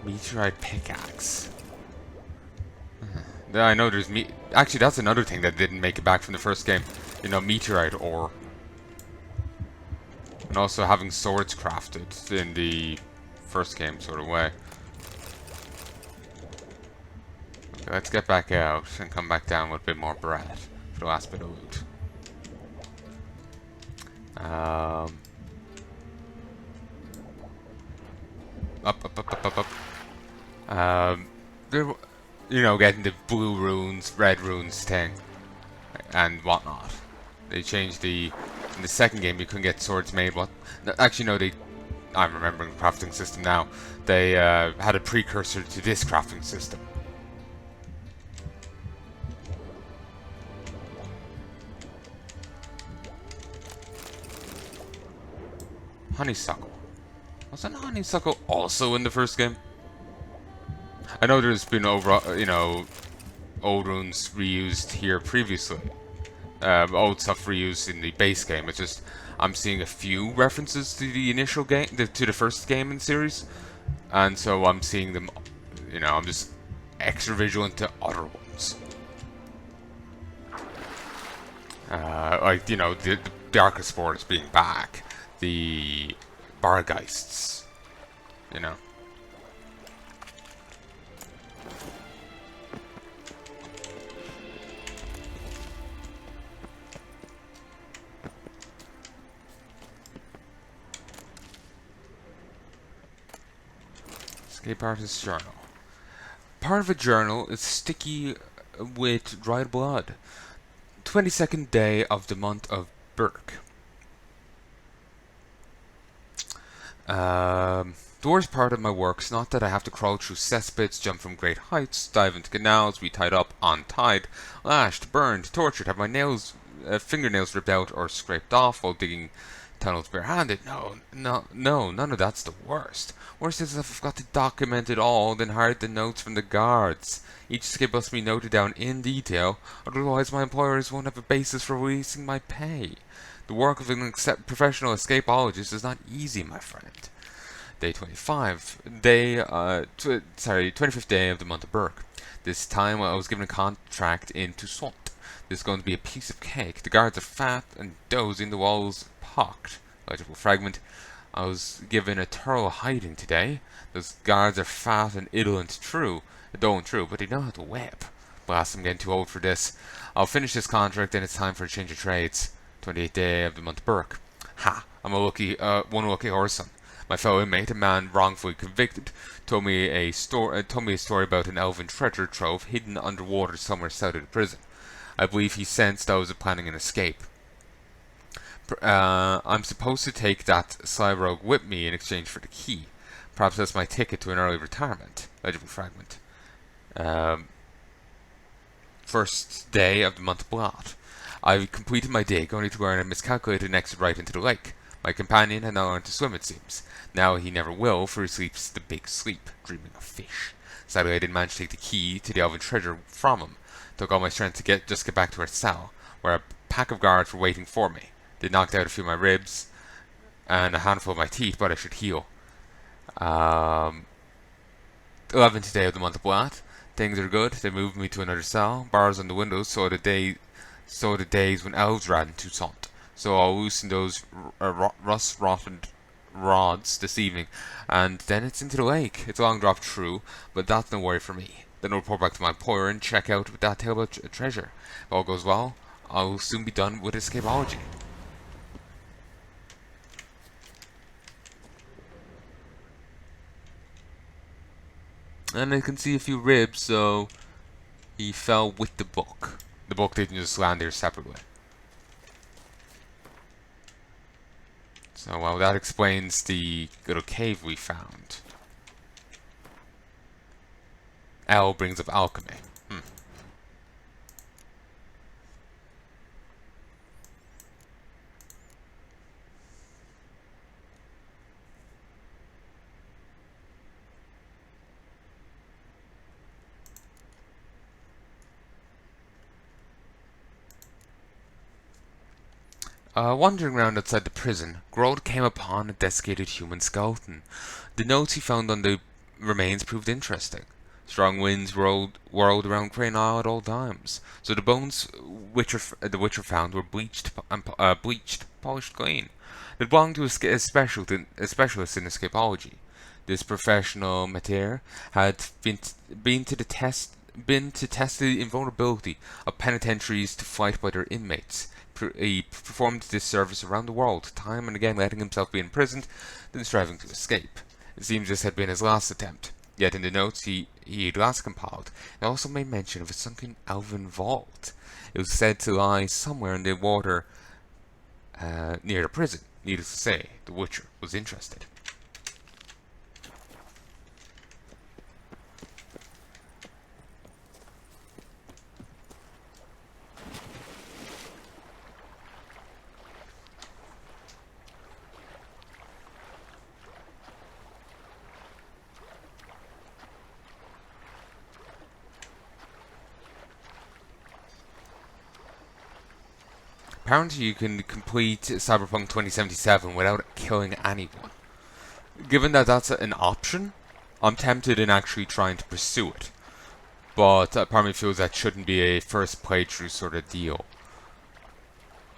Meteorite pickaxe. I know there's actually, that's another thing that didn't make it back from the first game. You know, meteorite ore. And also having swords crafted in the first game sort of way. Okay, let's get back out and come back down with a bit more bread for the last bit of loot. Up. There, you know, getting the blue runes, red runes thing, and whatnot. They changed in the second game you couldn't get swords made. Actually, no, I'm remembering the crafting system now. They had a precursor to this crafting system. Honeysuckle. Wasn't honeysuckle also in the first game? I know there's been old runes reused here previously. Old stuff reused in the base game. It's just I'm seeing a few references to the initial game, to the first game in the series, and so I'm seeing them. You know, I'm just extra vigilant to other ones. Like, you know, the Darkest Spores being back, the Bargeists, you know. Escape Artist's Journal. Part of a journal is sticky with dried blood. 22nd day of the month of Burke. The worst part of my work is not that I have to crawl through cesspits, jump from great heights, dive into canals, be tied up, untied, lashed, burned, tortured, have my fingernails ripped out or scraped off while digging tunnels barehanded. No, none of that's the worst. Worst is if I've got to document it all, then hide the notes from the guards. Each escape must be noted down in detail, otherwise my employers won't have a basis for releasing my pay. The work of an professional escapologist is not easy, my friend. Day 25. 25th day of the month of Burke. This time I was given a contract in Toussaint. This is going to be a piece of cake. The guards are fat and dozing, the walls pocked. Legible fragment. I was given a thorough hiding today. Those guards are fat and idle true, but they know how to whip. Blast, I'm getting too old for this. I'll finish this contract, then it's time for a change of trades. 28th day of the month of Burke. Ha! I'm one lucky horseman. My fellow inmate, a man wrongfully convicted, told me a story about an elven treasure trove hidden underwater somewhere south of the prison. I believe he sensed I was planning an escape. I'm supposed to take that sly rogue with me in exchange for the key. Perhaps that's my ticket to an early retirement. Legible fragment. First day of the month of Blot. I completed my dig, only to learn I miscalculated and exited right into the lake. My companion had now learned to swim, it seems. Now he never will, for he sleeps the big sleep, dreaming of fish. Sadly, I didn't manage to take the key to the elven treasure from him. Took all my strength to get back to our cell, where a pack of guards were waiting for me. They knocked out a few of my ribs and a handful of my teeth, but I should heal. 11th day of the month of Blat. Things are good. They moved me to another cell. Bars on the windows, so the days when elves ran Toussaint. So I'll loosen those rust-rotted rods this evening, and then it's into the lake. It's a long drop, true, but that's no worry for me. Then I'll report back to my employer and check out with that tale about treasure. If all goes well, I'll soon be done with Escapology. And I can see a few ribs, so he fell with the book. The book didn't just land there separately. So, well, that explains the little cave we found. L brings up alchemy. Wandering around outside the prison, Grold came upon a desiccated human skeleton. The notes he found on the remains proved interesting. Strong winds whirled around Crane Isle at all times, so the bones the Witcher found were polished clean. They belonged to a specialist in escapology. This professional mater had been to test the invulnerability of penitentiaries to flight by their inmates. He performed this service around the world, time and again letting himself be imprisoned, then striving to escape. It seems this had been his last attempt. Yet in the notes he had last compiled, it also made mention of a sunken elven vault. It was said to lie somewhere in the water near the prison. Needless to say, the Witcher was interested. Apparently you can complete Cyberpunk 2077 without killing anyone. Given that that's an option, I'm tempted in actually trying to pursue it. But part of me feels that shouldn't be a first playthrough sort of deal.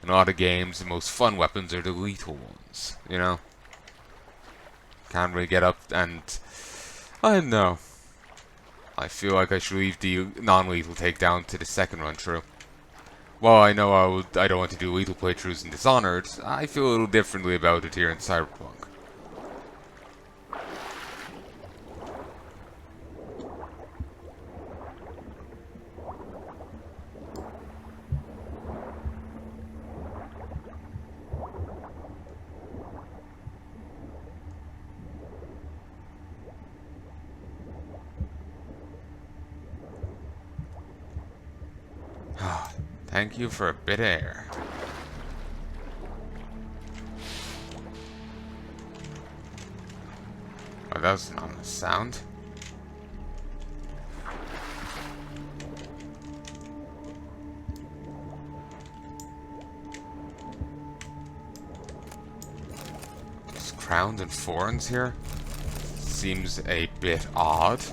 In a lot of games, the most fun weapons are the lethal ones, you know? Can't really get up and... I don't know. I feel like I should leave the non-lethal takedown to the second run through. Well, I know I don't want to do lethal playthroughs in Dishonored. I feel a little differently about it here in Cyberpunk. Thank you for a bit of air. Oh, that was an ominous sound. There's crowns and thorns here. Seems a bit odd,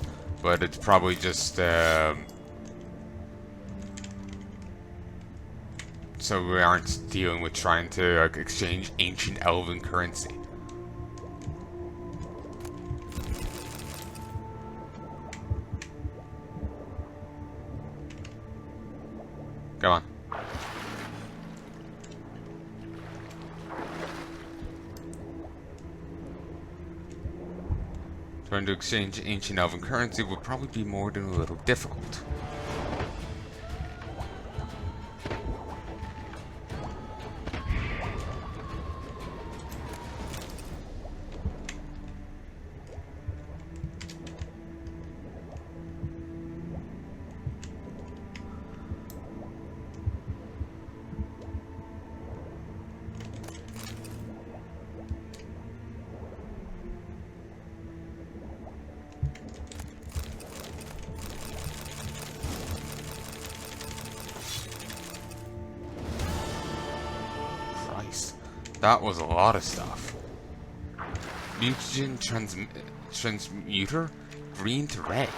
but it's probably just so we aren't dealing with trying to exchange ancient elven currency. Come on. Trying to exchange ancient elven currency would probably be more than a little difficult. That was a lot of stuff. Mutagen transmuter? Green to red.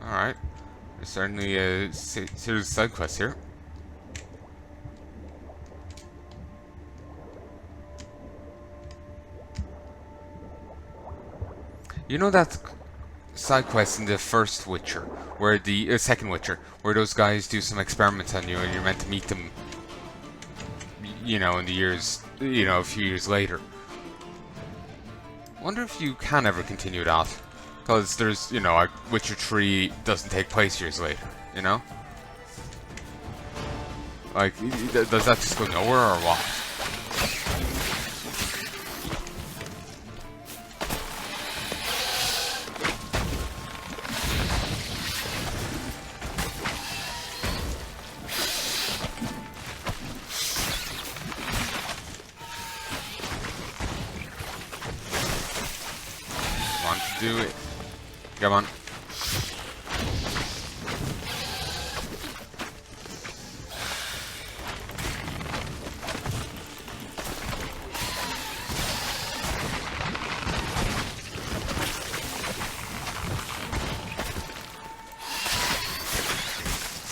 Alright. There's certainly a series of side quests here. You know that side quest in the first Witcher, where the second Witcher, where those guys do some experiments on you and you're meant to meet them, you know, in the years, you know, a few years later. Wonder if you can ever continue that, because there's, you know, like Witcher 3 doesn't take place years later, you know? Like, does that just go nowhere or what? Do it. Come on.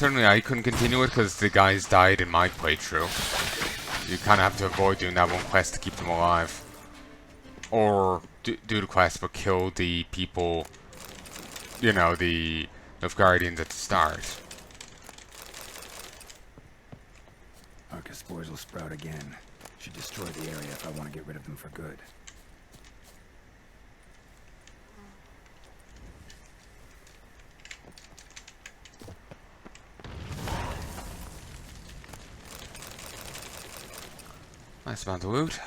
certainly I couldn't continue it because the guys died in my playthrough. You kind of have to avoid doing that one quest to keep them alive. Or do the quest but kill the people, you know, the Guardians at the start. Arca spores will sprout again. Should destroy the area if I want to get rid of them for good. Nice amount of loot.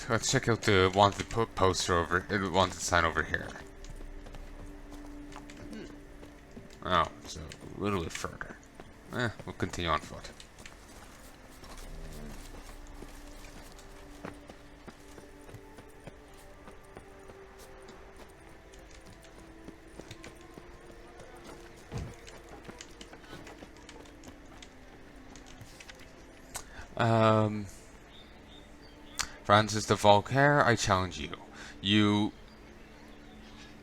Let's check out the wanted poster over, wanted sign over here. Oh, so a little bit further. We'll continue on foot. Francis de Volcaire, I challenge you. You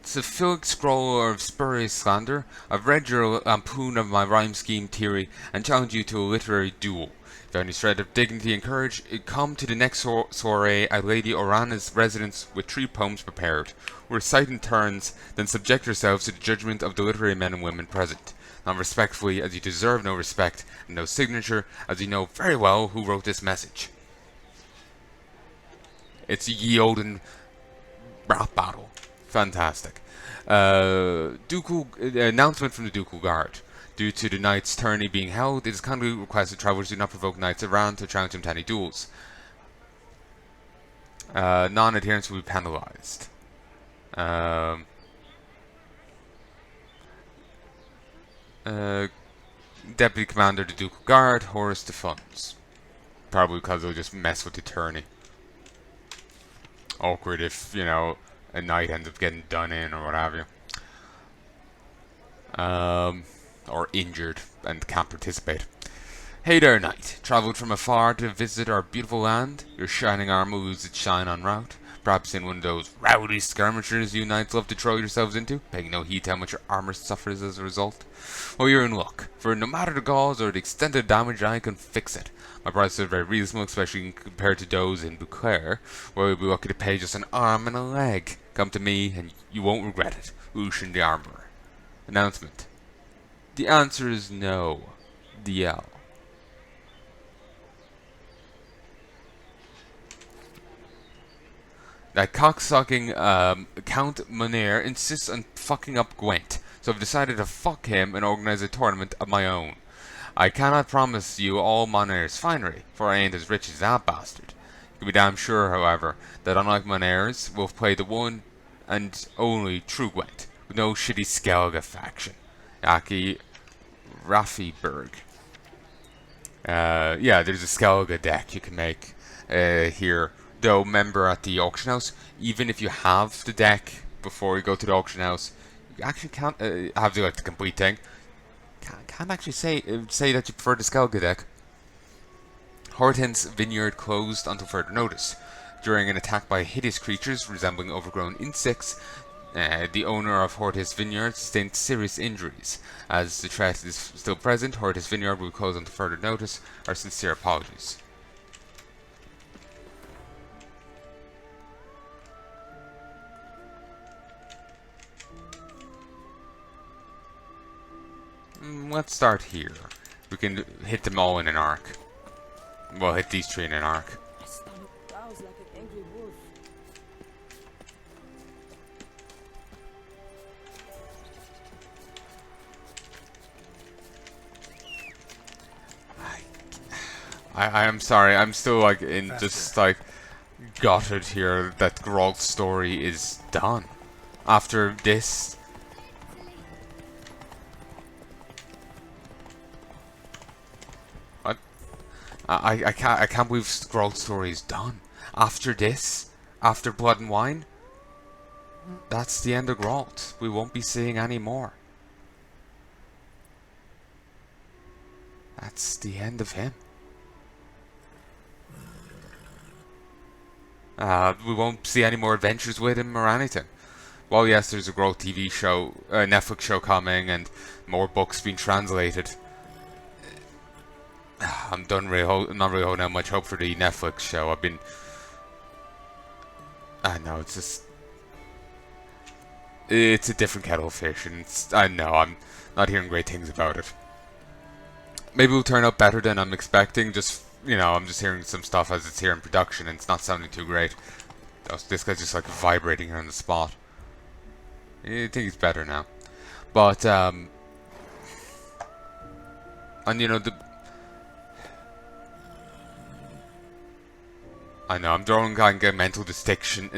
syphilic scroller of spurious slander, I've read your lampoon of my rhyme scheme theory and challenge you to a literary duel. If any shred of dignity and courage, come to the next soiree at Lady Orana's residence with 3 poems prepared. Recite in turns, then subject yourselves to the judgment of the literary men and women present. Not respectfully, as you deserve no respect, and no signature, as you know very well who wrote this message. It's a Ye Olden rap battle. Fantastic. Announcement from the Ducal Guard. Due to the Knight's tourney being held, it is kindly requested travelers do not provoke Knights around to challenge him to any duels. Non-adherence will be penalized. Deputy Commander of the Ducal Guard, Horace de Funds. Probably because they'll just mess with the tourney. Awkward if, you know, a knight ends up getting done in or what have you. Or injured and can't participate. Hey there, knight. Travelled from afar to visit our beautiful land? Your shining armour will lose its shine en route. Perhaps in one of those rowdy skirmishers you knights love to throw yourselves into, paying no heed to how much your armour suffers as a result. Well, you're in luck, for no matter the cause or the extent of damage, I can fix it. My prices are very reasonable, especially compared to those in Beauclair, where we'll be lucky to pay just an arm and a leg. Come to me, and you won't regret it. Ocean the Armourer. Announcement. The answer is no. DL. That cocksucking Count Monair insists on fucking up Gwent, so I've decided to fuck him and organize a tournament of my own. I cannot promise you all Monair's finery, for I ain't as rich as that bastard. You can be damn sure, however, that unlike Monair's, we'll play the one and only true Gwent, with no shitty Skellige faction. Aki Raffiberg. Yeah, there's a Skellige deck you can make here. Though, remember at the auction house, even if you have the deck before you go to the auction house, you actually can't have the complete thing. Can't actually say that you prefer the Skellige deck. Hortense Vineyard closed until further notice. During an attack by hideous creatures resembling overgrown insects, the owner of Hortense Vineyard sustained serious injuries. As the threat is still present, Hortense Vineyard will close until further notice. Our sincere apologies. Let's start here. We can hit them all in an arc. Well, hit these 3 in an arc. I'm sorry, I'm still just gutted here that Geralt's story is done. After this. I can't believe Geralt's story is done. After this, after Blood and Wine, that's the end of Geralt. We won't be seeing any more. That's the end of him. We won't see any more adventures with him or anything. Well, yes, there's a Geralt TV show, Netflix show coming, and more books being translated. I'm not really holding out much hope for the Netflix show. I know, it's a different kettle of fish, and I know, I'm not hearing great things about it. Maybe it'll turn out better than I'm expecting, I'm just hearing some stuff as it's here in production, and it's not sounding too great. This guy's just like vibrating here on the spot. I think he's better now. But, and I know, I'm drawing kind of a mental distinction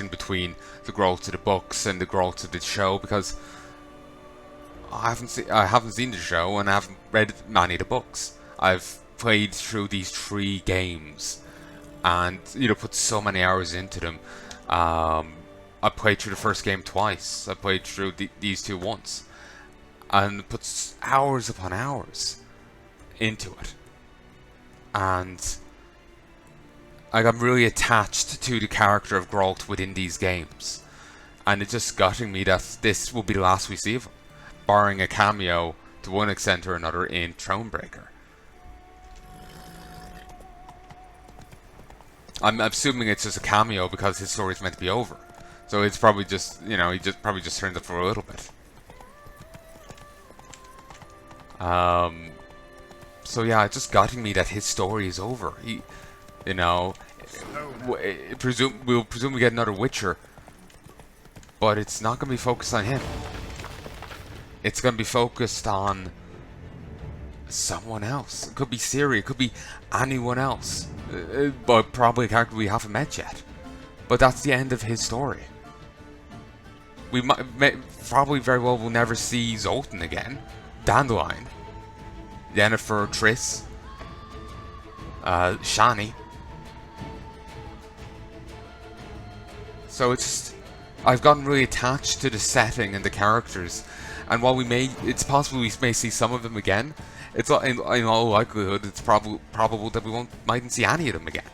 between the Geralt of the books and the Geralt of the show, because I haven't seen the show and I haven't read many of the books. I've played through these 3 games and put so many hours into them. I played through the first game twice. I played through these 2 once, and put hours upon hours into it. And I'm really attached to the character of Geralt within these games, and it's just gutting me that this will be the last we see of him, barring a cameo to one extent or another in Thronebreaker. I'm assuming it's just a cameo because his story's meant to be over, so it's probably just he probably just turns up for a little bit. So yeah, it's just gutting me that his story is over. We'll presume we get another Witcher, but it's not going to be focused on him. It's going to be focused on someone else. It could be Ciri, it could be anyone else, but probably a character we haven't met yet. But that's the end of his story. We probably very well will never see Zoltan again, Dandelion, Yennefer, Triss, Shani. So I've gotten really attached to the setting and the characters, and while it's possible we may see some of them again, it's in all likelihood it's probable that we mightn't see any of them again.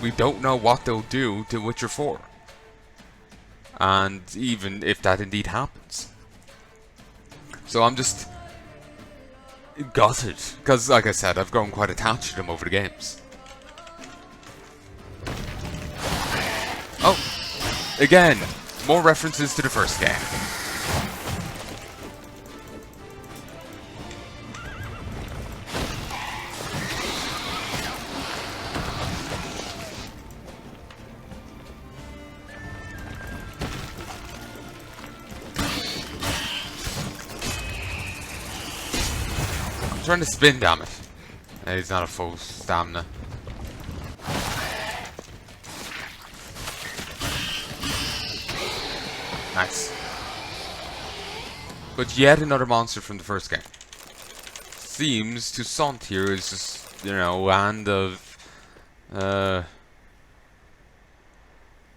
We don't know what they'll do to Witcher 4, and even if that indeed happens. So I'm just gutted, because like I said, I've grown quite attached to them over the games. Oh, again, more references to the first game. I'm trying to spin, damn it. He's not a full stamina. Nice. But yet another monster from the first game. Seems Toussaint here is just, land of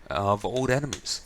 old enemies.